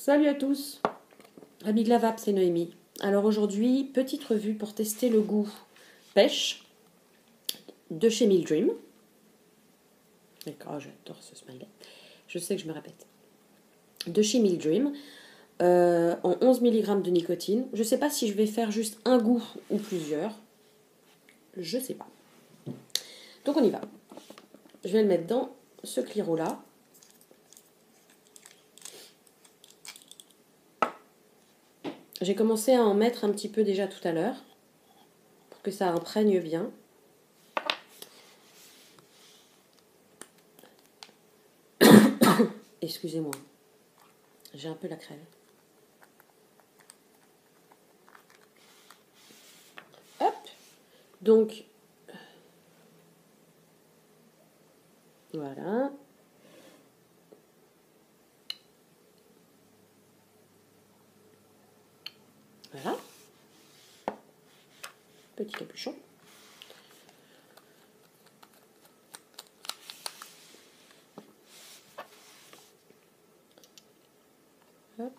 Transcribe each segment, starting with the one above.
Salut à tous, amis de la vape, c'est Noémie. Alors aujourd'hui, petite revue pour tester le goût pêche de chez Mill Dream. D'accord, j'adore ce smiley. Je sais que je me répète. De chez Mill Dream, en 11 mg de nicotine. Je ne sais pas si je vais faire juste un goût ou plusieurs. Je ne sais pas. Donc on y va. Je vais le mettre dans ce Cliro là. J'ai commencé à en mettre un petit peu déjà tout à l'heure pour que ça imprègne bien. Excusez-moi, j'ai un peu la crève. Hop, donc voilà. Voilà. Petit capuchon. Hop.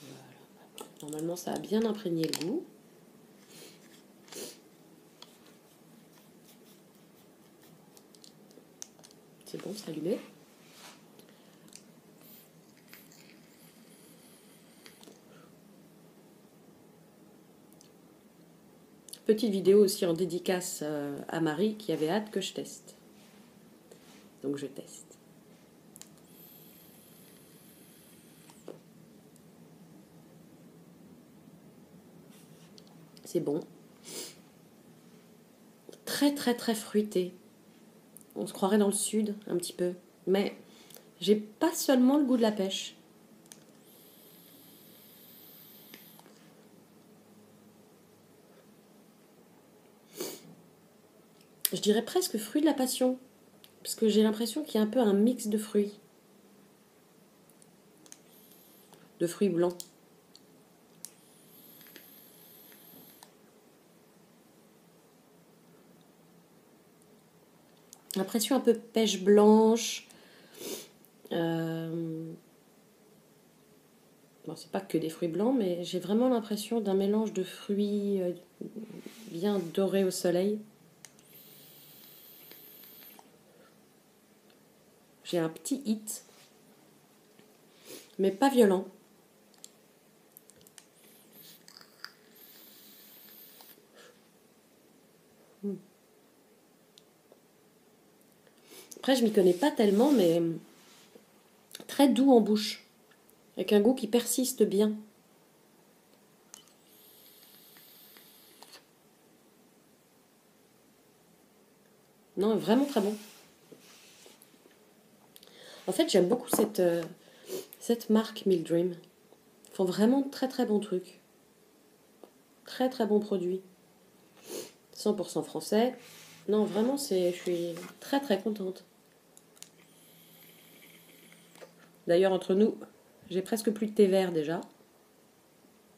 Voilà. Normalement, ça a bien imprégné le goût. C'est bon, c'est allumé. Petite vidéo aussi en dédicace à Marie qui avait hâte que je teste. Donc je teste. C'est bon. Très très très fruité. On se croirait dans le sud un petit peu. Mais j'ai pas seulement le goût de la pêche. Je dirais presque fruit de la passion. Parce que j'ai l'impression qu'il y a un peu un mix de fruits. De fruits blancs. L'impression un peu pêche blanche. Bon, c'est pas que des fruits blancs, mais j'ai vraiment l'impression d'un mélange de fruits bien dorés au soleil. J'ai un petit hit, mais pas violent. Après, je m'y connais pas tellement, mais très doux en bouche, avec un goût qui persiste bien. Non, vraiment très bon. En fait, j'aime beaucoup cette marque Mill Dream. Ils font vraiment très très bons trucs. Très très bons produits. 100% français. Non, vraiment, je suis très très contente. D'ailleurs, entre nous, j'ai presque plus de thé vert déjà.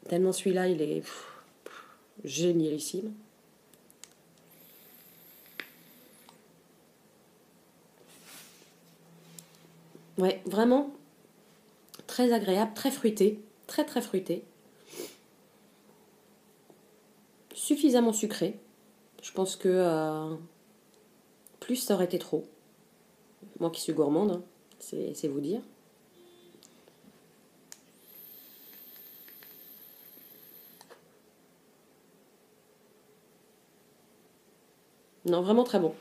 Tellement celui-là, il est génialissime. Ouais, vraiment très agréable, très fruité, très très fruité. Suffisamment sucré. Je pense que plus ça aurait été trop. Moi qui suis gourmande, hein, c'est vous dire. Non, vraiment très bon.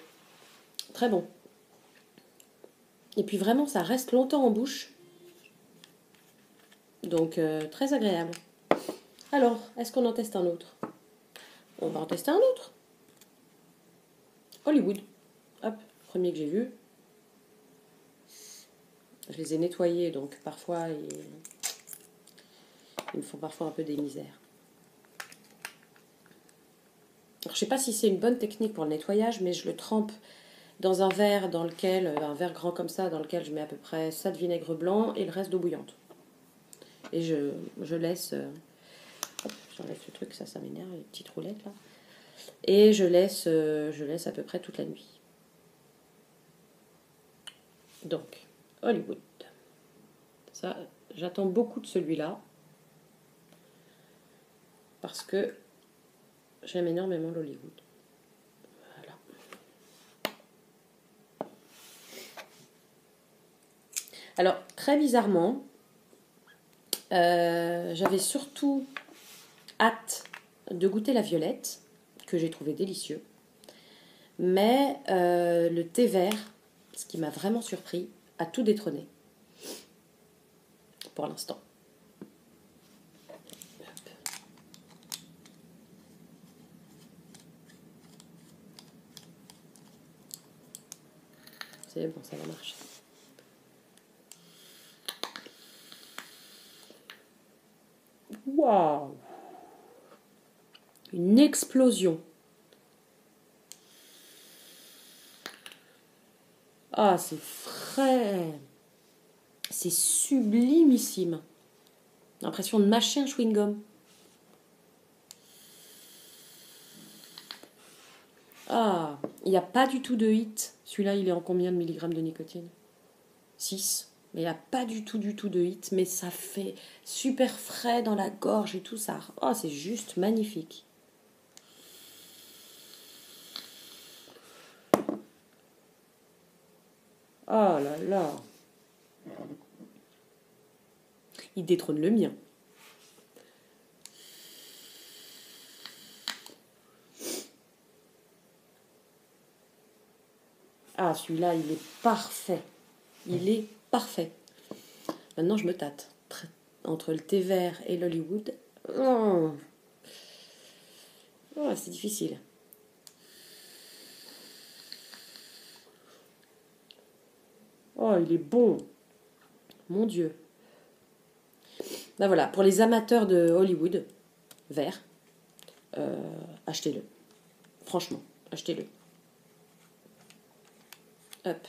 Très bon. Et puis vraiment, ça reste longtemps en bouche. Donc, très agréable. Alors, est-ce qu'on en teste un autre? On va en tester un autre. Hollywood. Hop, premier que j'ai vu. Je les ai nettoyés, donc parfois, ils me font parfois un peu des misères. Alors, je ne sais pas si c'est une bonne technique pour le nettoyage, mais je le trempe dans un verre un verre grand comme ça, dans lequel je mets à peu près ça de vinaigre blanc et le reste d'eau bouillante. Et je laisse... hop, j'enlève ce truc, ça m'énerve, les petites roulettes là. Et je laisse à peu près toute la nuit. Donc, Hollywood. Ça, j'attends beaucoup de celui-là. Parce que j'aime énormément l'Hollywood. Voilà. Alors, très bizarrement, j'avais surtout hâte de goûter la violette, que j'ai trouvé délicieux. Mais le thé vert, ce qui m'a vraiment surpris, a tout détrôné. Pour l'instant. C'est bon, ça va marcher. Waouh! Une explosion. Ah, c'est frais. C'est sublimissime. L'impression de mâcher un chewing-gum. Ah, il n'y a pas du tout de hit. Celui-là, il est en combien de milligrammes de nicotine? 6. Mais il n'y a pas du tout de hit. Mais ça fait super frais dans la gorge et tout ça. Oh, c'est juste magnifique. Oh là là. Il détrône le mien. Ah, celui-là, il est parfait. Il est parfait. Maintenant, je me tâte. Entre le thé vert et l'Hollywood. Oh. Oh, c'est difficile. Oh, il est bon. Mon Dieu. Ben voilà, pour les amateurs de Hollywood, vert, achetez-le. Franchement, achetez-le. Hop.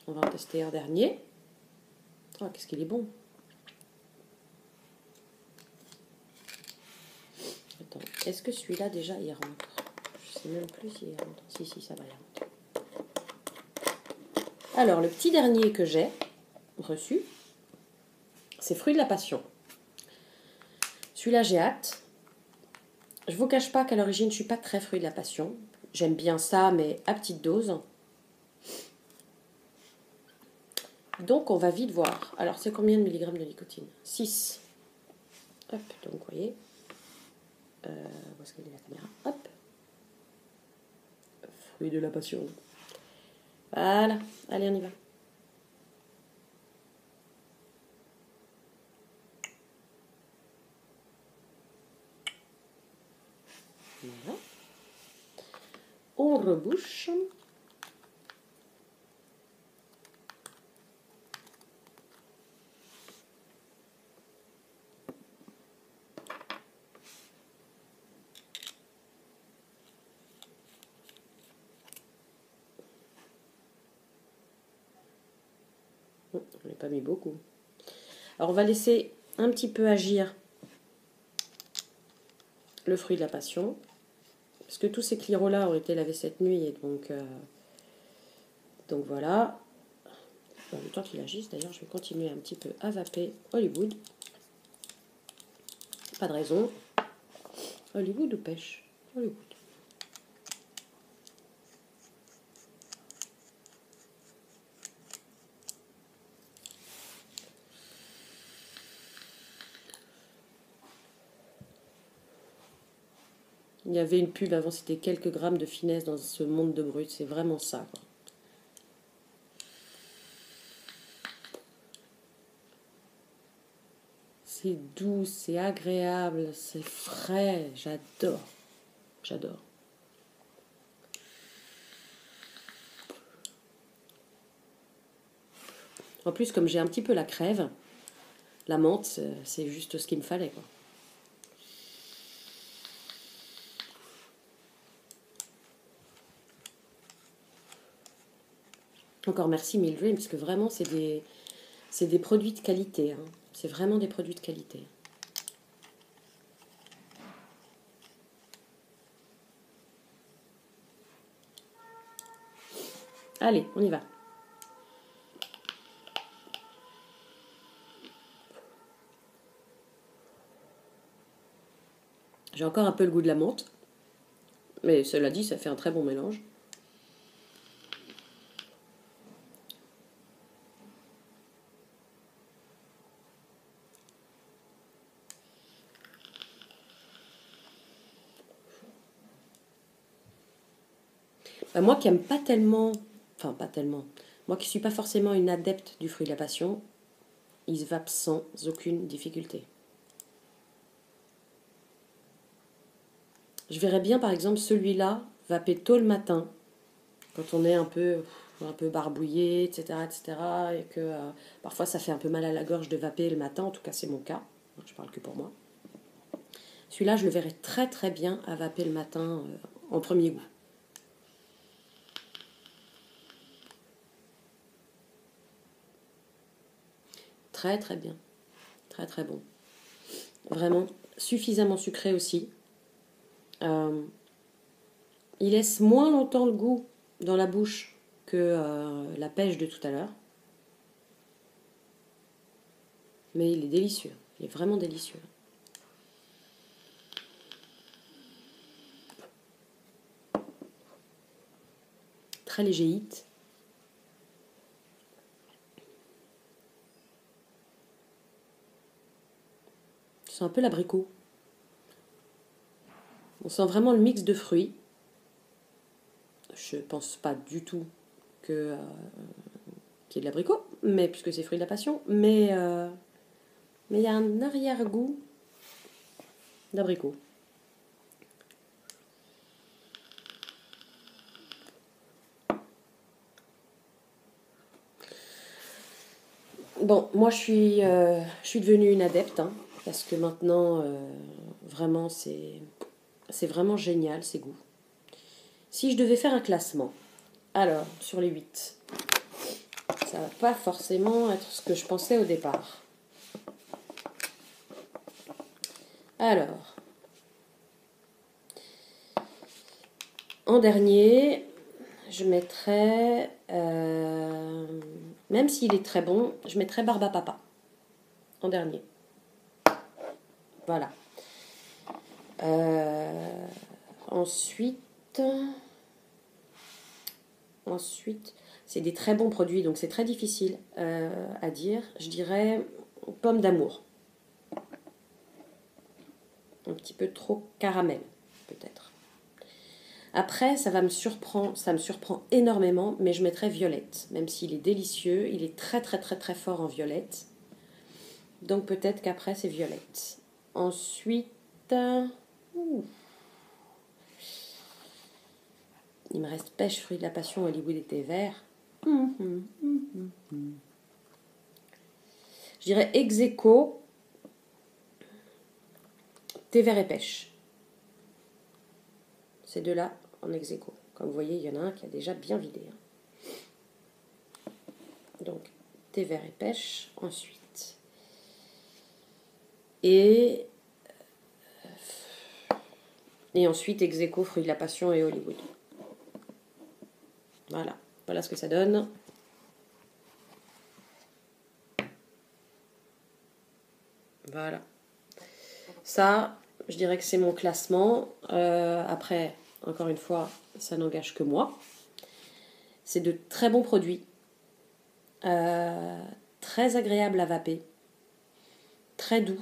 On va en tester un dernier. Oh, qu'est-ce qu'il est bon. Attends, est-ce que celui-là déjà il rentre? Je sais même plus s'il rentre. Si, ça va y rentrer. Alors, le petit dernier que j'ai reçu, c'est Fruit de la Passion. Celui-là, j'ai hâte. Je ne vous cache pas qu'à l'origine, je ne suis pas très Fruit de la Passion. J'aime bien ça, mais à petite dose. Donc, on va vite voir. Alors, c'est combien de milligrammes de nicotine? 6. Hop, donc, vous voyez. Où est-ce qu'elle est la caméra? Hop. Fruit de la passion. Voilà. Allez, on y va. Voilà. On rebouche. On n'a pas mis beaucoup. Alors, on va laisser un petit peu agir le fruit de la passion. Parce que tous ces cliros-là ont été lavés cette nuit. Et donc voilà. Bon, le temps qu'il agisse, d'ailleurs, je vais continuer un petit peu à vaper Hollywood. Pas de raison. Hollywood ou pêche? Hollywood. Il y avait une pub avant, c'était quelques grammes de finesse dans ce monde de brut. C'est vraiment ça, quoi. C'est doux, c'est agréable, c'est frais. J'adore. J'adore. En plus, comme j'ai un petit peu la crève, la menthe, c'est juste ce qu'il me fallait, quoi. Encore merci Mildred, parce que vraiment, c'est des produits de qualité. Hein. C'est vraiment des produits de qualité. Allez, on y va. J'ai encore un peu le goût de la menthe. Mais cela dit, ça fait un très bon mélange. Moi qui aime pas tellement, enfin pas tellement, moi qui suis pas forcément une adepte du fruit de la passion, il se vape sans aucune difficulté. Je verrais bien par exemple celui-là vaper tôt le matin, quand on est un peu barbouillé, etc., etc., et que parfois ça fait un peu mal à la gorge de vaper le matin, en tout cas c'est mon cas, je parle que pour moi. Celui-là, je le verrais très très bien à vaper le matin en premier goût. Très très bien, très très bon. Vraiment suffisamment sucré aussi. Il laisse moins longtemps le goût dans la bouche que la pêche de tout à l'heure. Mais il est délicieux, il est vraiment délicieux. Très léger hit. C'est un peu l'abricot. On sent vraiment le mix de fruits. Je pense pas du tout que qu'il y ait de l'abricot, mais puisque c'est fruit de la passion, mais il y a un arrière-goût d'abricot. Bon, moi je suis devenue une adepte, hein, parce que maintenant, vraiment, c'est vraiment génial ces goûts. Si je devais faire un classement, alors, sur les 8, ça va pas forcément être ce que je pensais au départ. Alors, en dernier, je mettrais, même s'il est très bon, je mettrais Barba Papa en dernier. Voilà. Ensuite, c'est des très bons produits, donc c'est très difficile à dire. Je dirais pomme d'amour. Un petit peu trop caramel, peut-être. Après, ça me surprend énormément, mais je mettrais violette. Même s'il est délicieux, il est très très très très fort en violette. Donc peut-être qu'après, c'est violette. Ensuite, il me reste pêche, fruit de la passion, Hollywood et thé vert. Je dirais ex aequo, thé vert et pêche. Ces deux-là en ex aequo. Comme vous voyez, il y en a un qui a déjà bien vidé. Donc, thé vert et pêche. Ensuite. Et ensuite, ex aequo, fruit de la passion et Hollywood. Voilà. Voilà ce que ça donne. Voilà. Ça, je dirais que c'est mon classement. Après, encore une fois, ça n'engage que moi. C'est de très bons produits. Très agréables à vaper. Très doux.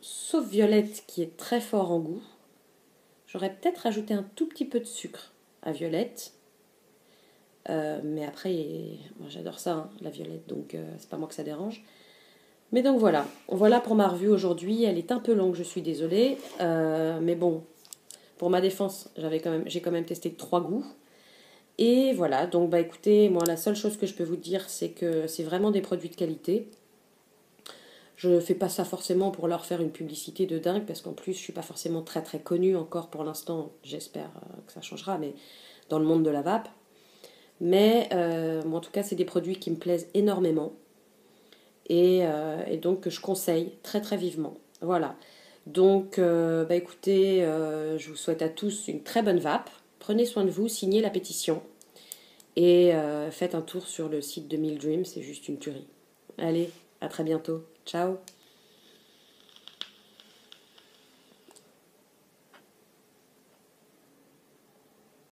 Sauf Violette qui est très fort en goût. J'aurais peut-être rajouté un tout petit peu de sucre à Violette. Mais après, moi, j'adore ça, hein, la Violette, donc c'est pas moi que ça dérange. Mais donc voilà pour ma revue aujourd'hui. Elle est un peu longue, je suis désolée. Mais bon, pour ma défense, j'ai quand même testé 3 goûts. Et voilà, donc bah écoutez, moi la seule chose que je peux vous dire, c'est que c'est vraiment des produits de qualité. Je ne fais pas ça forcément pour leur faire une publicité de dingue, parce qu'en plus, je ne suis pas forcément très très connue encore pour l'instant. J'espère que ça changera, mais dans le monde de la vape. Mais moi, en tout cas, c'est des produits qui me plaisent énormément. Et donc, que je conseille très très vivement. Voilà. Donc, bah écoutez, je vous souhaite à tous une très bonne vape. Prenez soin de vous, signez la pétition. Et faites un tour sur le site de Mill Dream, c'est juste une tuerie. Allez, à très bientôt. Ciao.